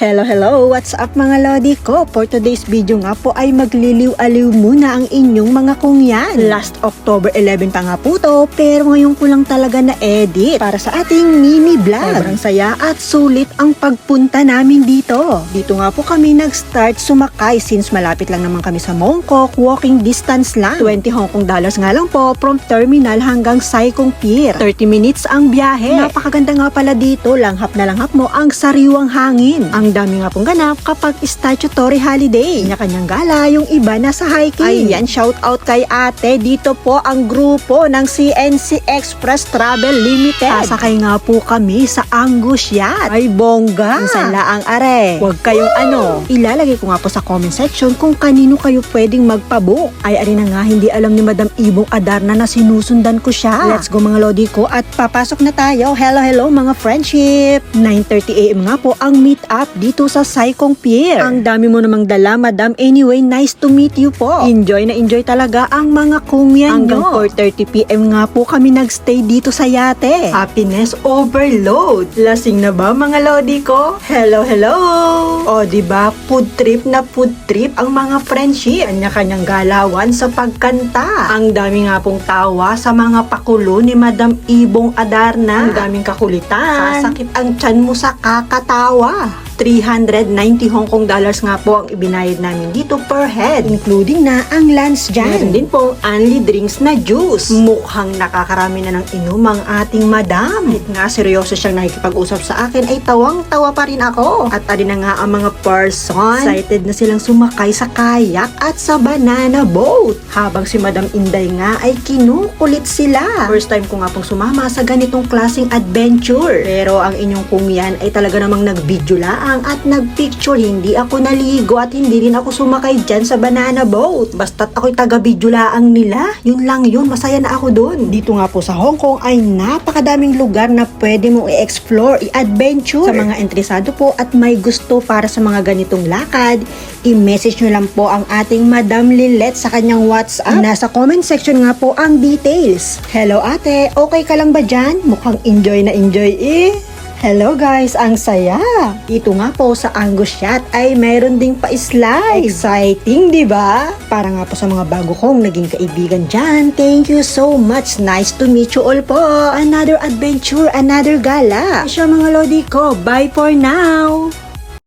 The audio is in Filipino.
Hello! What's up mga lodi ko? For today's video nga po ay magliliw-aliw muna ang inyong mga kungyan. Last October 11 pa nga po to, pero ngayon ko lang talaga na-edit para sa ating mini vlog. Sobrang saya at sulit ang pagpunta namin dito. Dito nga po kami nag-start sumakay since malapit lang naman kami sa Mongkok, walking distance lang. 20 Hong Kong dollars nga lang po from terminal hanggang Sai Kung Pier. 30 minutes ang biyahe. Napakaganda nga pala dito, langhap na langhap mo ang sariwang hangin. Ang dami nga pong ganap kapag statutory holiday. Kanya-kanyang gala, yung iba nasa hiking. Ayan, shout out kay ate. Dito po ang grupo ng CNC Express Travel Limited. Sasakay nga po kami sa Angus Yacht. Ay, bongga. Minsan laang are. Huwag kayong ilalagay ko nga po sa comment section kung kanino kayo pwedeng magpabook. Ay, ari na nga, hindi alam ni Madam Ibong Adarna na sinusundan ko siya. Let's go mga lodi ko at papasok na tayo. Hello mga friendship. 9:30 AM nga po ang meet up dito sa Sai Kung Pier. Ang dami mo namang dala, madam. Anyway, nice to meet you po. Enjoy na enjoy talaga ang mga kungyan nyo. Hanggang 4:30 PM nga po kami nagstay dito sa yate. Happiness overload. Lasing na ba mga lodi ko? Hello! O diba, food trip na food trip ang mga friendship. Kanya-kanyang galawan sa pagkanta. Ang dami nga pong tawa sa mga pakulo ni Madam Ibong Adarna. Ang daming kakulitan. Sasakit ang tiyan mo sa kakatawa. 390 Hong Kong dollars nga po ang ibinayad namin dito per head, including na ang lunch dyan. Meron din pong only drinks na juice. Mukhang nakakarami na ng inom ang ating madam. Kahit nga seryoso siyang nakikipag-usap sa akin ay tawang-tawa pa rin ako. At alin na nga ang mga person, excited na silang sumakay sa kayak at sa banana boat. Habang si Madam Inday nga ay kinukulit sila. First time ko nga pong sumama sa ganitong klaseng adventure. Pero ang inyong kungyan ay talaga namang nag-video lang at nagpicture. Hindi ako naligo at hindi rin ako sumakay dyan sa banana boat. Basta't ako'y taga-video laang nila. Yun lang yun, masaya na ako dun. Dito nga po sa Hong Kong ay napakadaming lugar na pwede mong i-explore, i-adventure. Sa mga interesado po at may gusto para sa mga ganitong lakad, i-message nyo lang po ang ating Madam Lilette sa kanyang WhatsApp. Nasa comment section nga po ang details. Hello ate, okay ka lang ba dyan? Mukhang enjoy na enjoy eh. Hello guys, ang saya! Dito nga po sa Angus Yacht ay mayroon ding pa-slide. Exciting, di ba? Para nga po sa mga bago kong naging kaibigan dyan, thank you so much. Nice to meet you all po. Another adventure, another gala. Siya mga lodi ko, bye for now!